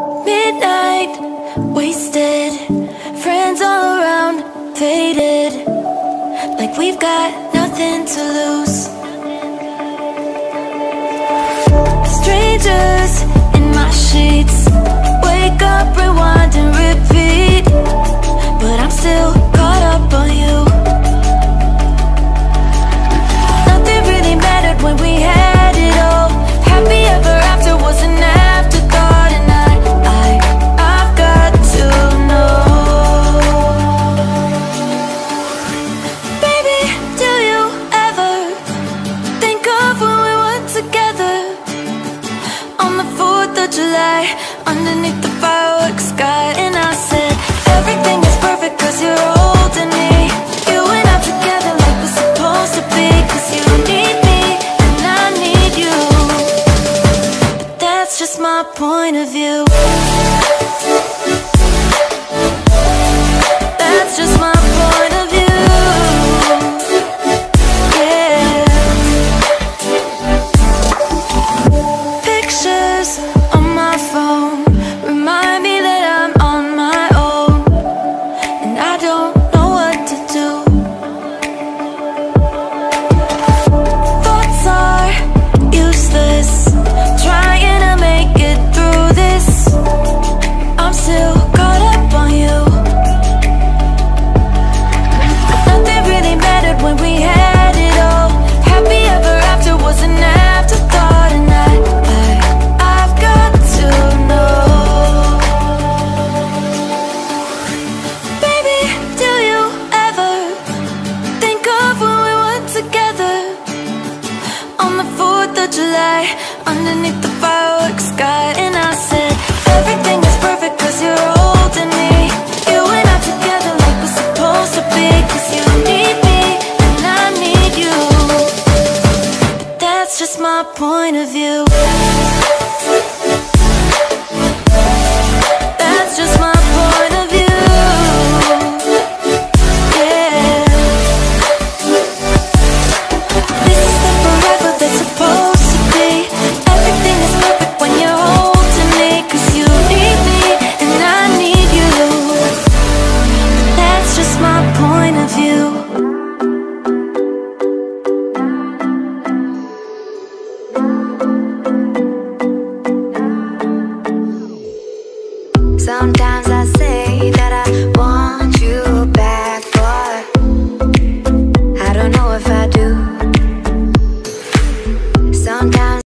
Midnight, wasted, friends all around, faded, like we've got nothing to lose. Strangers in my sheets, wake up, rewind and repeat, but I'm still caught up on you. Nothing really mattered when we had it all. Happy ever after was an afterthought, and I've got to know. Baby, do you ever think of when we were together on the 4th of July, underneath the fireworks sky? And I said, everything is perfect cause you're holding me. You and I together like we're supposed to be, cause you need me and I need you. But that's just my point of view.